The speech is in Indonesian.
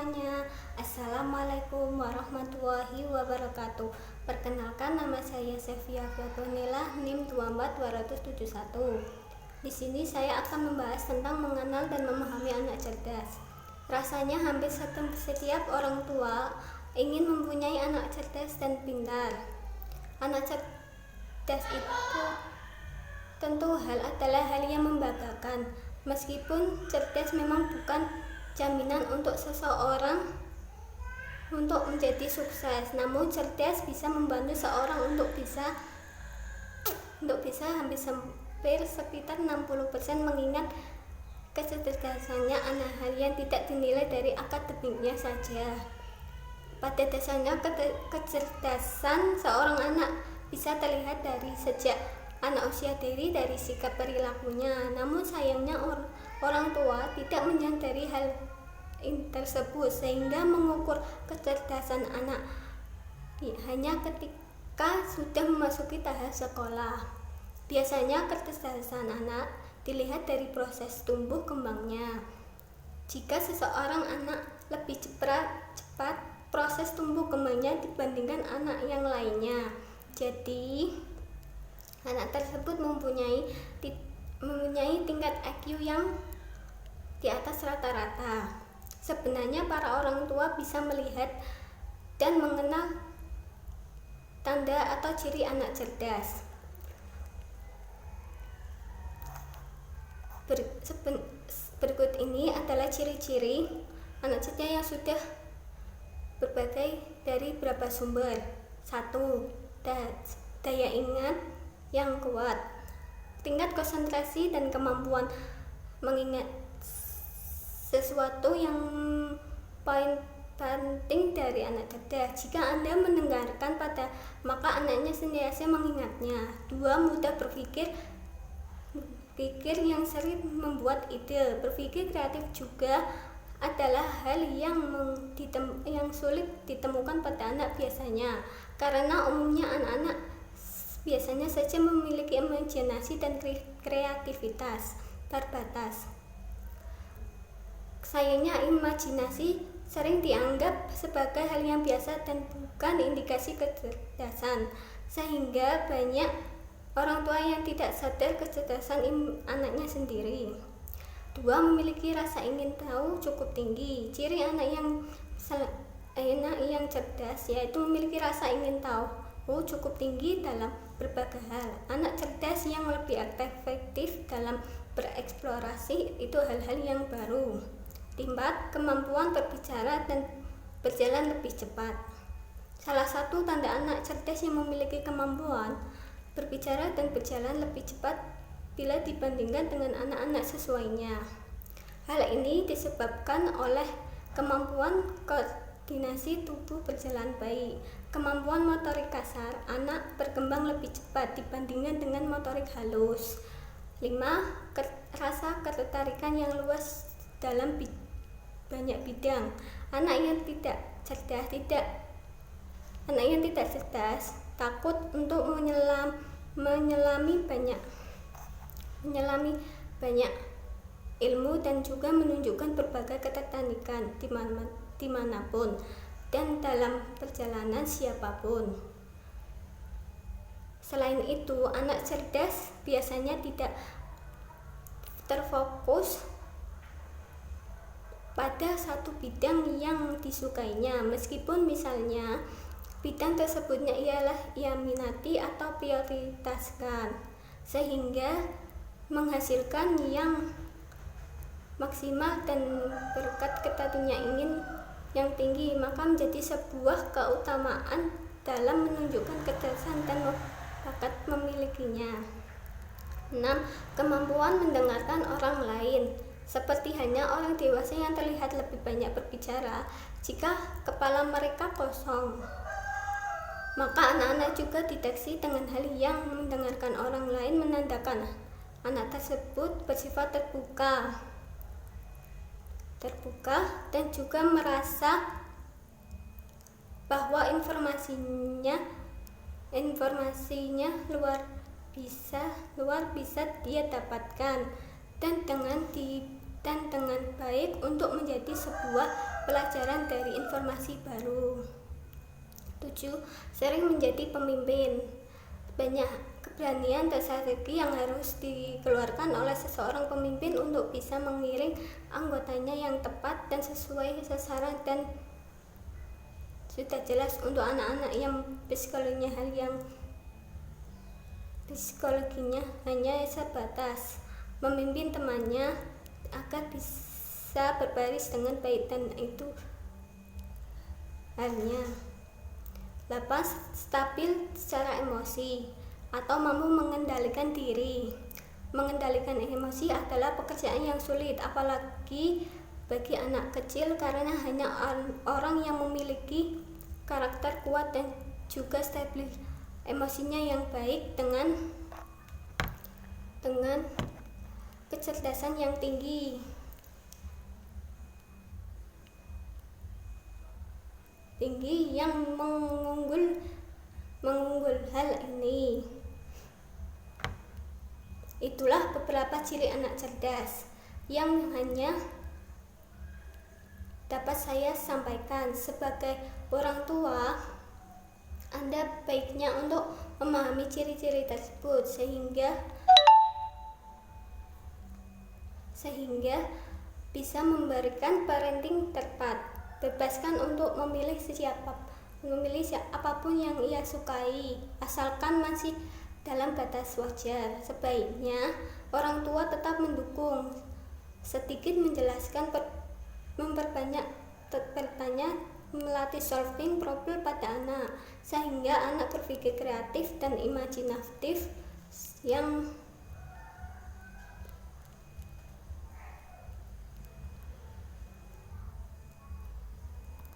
semuanya. Assalamualaikum warahmatullahi wabarakatuh. Perkenalkan, nama saya Sevia Fatonila, NIM 24271. Di sini saya akan membahas tentang mengenal dan memahami anak cerdas. Rasanya hampir setiap orang tua ingin mempunyai anak cerdas dan pintar. Anak cerdas itu tentu adalah hal yang membanggakan. Meskipun cerdas memang bukan jaminan untuk seseorang untuk menjadi sukses, namun cerdas bisa membantu seorang untuk bisa hampir sekitar 60%, mengingat kecerdasannya anak hal yang tidak dinilai dari akademiknya saja. Pada dasarnya kecerdasan seorang anak bisa terlihat dari sejak anak usia dari sikap perilakunya. Namun sayangnya orang tua tidak menyadari hal tersebut, sehingga mengukur kecerdasan anak hanya ketika sudah memasuki tahap sekolah. Biasanya kecerdasan anak dilihat dari proses tumbuh kembangnya. Jika seseorang anak lebih cepat proses tumbuh kembangnya dibandingkan anak yang lainnya, jadi anak tersebut mempunyai tingkat IQ yang di atas rata-rata. Sebenarnya para orang tua bisa melihat dan mengenal tanda atau ciri anak cerdas. Berikut ini adalah ciri-ciri anak cerdas yang sudah berbagai dari beberapa sumber. 1. Daya ingat yang kuat. Tingkat konsentrasi dan kemampuan mengingat sesuatu yang paling penting dari anak cerdas. Jika Anda mendengarkan maka anaknya senantiasa mengingatnya. 2. Mudah berpikir yang sering membuat ide. Berpikir kreatif juga adalah hal yang sulit ditemukan pada anak biasanya, karena umumnya anak-anak biasanya saja memiliki imajinasi dan kreativitas terbatas. Sayangnya imajinasi sering dianggap sebagai hal yang biasa dan bukan indikasi kecerdasan, sehingga banyak orang tua yang tidak sadar kecerdasan anaknya sendiri. 2. Memiliki rasa ingin tahu cukup tinggi. Ciri anak yang cerdas yaitu memiliki rasa ingin tahu cukup tinggi dalam berbagai hal. Anak cerdas yang lebih efektif dalam bereksplorasi itu hal-hal yang baru. 4. Kemampuan berbicara dan berjalan lebih cepat. Salah satu tanda anak cerdas yang memiliki kemampuan berbicara dan berjalan lebih cepat bila dibandingkan dengan anak-anak sesuainya. Hal ini disebabkan oleh kemampuan koordinasi tubuh berjalan baik. Kemampuan motorik kasar anak berkembang lebih cepat dibandingkan dengan motorik halus. 5. Rasa ketertarikan yang luas dalam banyak bidang. Anak yang tidak cerdas takut untuk menyelami banyak ilmu dan juga menunjukkan berbagai ketertarikan dimanapun dan dalam perjalanan siapapun. Selain itu, anak cerdas biasanya tidak terfokus pada satu bidang yang disukainya, meskipun misalnya bidang tersebutnya ia minati atau prioritaskan, sehingga menghasilkan yang maksimal, dan berkat ketentunya ingin yang tinggi, maka menjadi sebuah keutamaan dalam menunjukkan kecerdasan dan bakat memilikinya. 6. Kemampuan mendengarkan orang lain. Seperti hanya orang dewasa yang terlihat lebih banyak berbicara, jika kepala mereka kosong, maka anak-anak juga dideteksi dengan hal yang mendengarkan orang lain, menandakan anak tersebut bersifat terbuka dan juga merasa bahwa informasinya luar bisa dia dapatkan dan dengan baik untuk menjadi sebuah pelajaran dari informasi baru. 7. Sering menjadi pemimpin. Banyak keberanian dan strategi yang harus dikeluarkan oleh seseorang pemimpin untuk bisa mengiring anggotanya yang tepat dan sesuai sasaran, dan sudah jelas untuk anak-anak yang psikologinya hanya sebatas memimpin temannya agar bisa berbaris dengan baik, dan itu halnya 8. Stabil secara emosi atau mampu mengendalikan diri. Mengendalikan emosi adalah pekerjaan yang sulit, apalagi bagi anak kecil, karena hanya orang yang memiliki karakter kuat dan juga stabil emosinya yang baik dengan kecerdasan yang tinggi yang mengunggul hal ini. Itulah beberapa ciri anak cerdas yang hanya dapat saya sampaikan. Sebagai orang tua, Anda baiknya untuk memahami ciri-ciri tersebut sehingga bisa memberikan parenting tepat. Bebaskan untuk memilih apapun yang ia sukai, asalkan masih dalam batas wajar. Sebaiknya orang tua tetap mendukung, sedikit menjelaskan, memperbanyak bertanya, melatih solving problem pada anak, sehingga anak berpikir kreatif dan imajinatif yang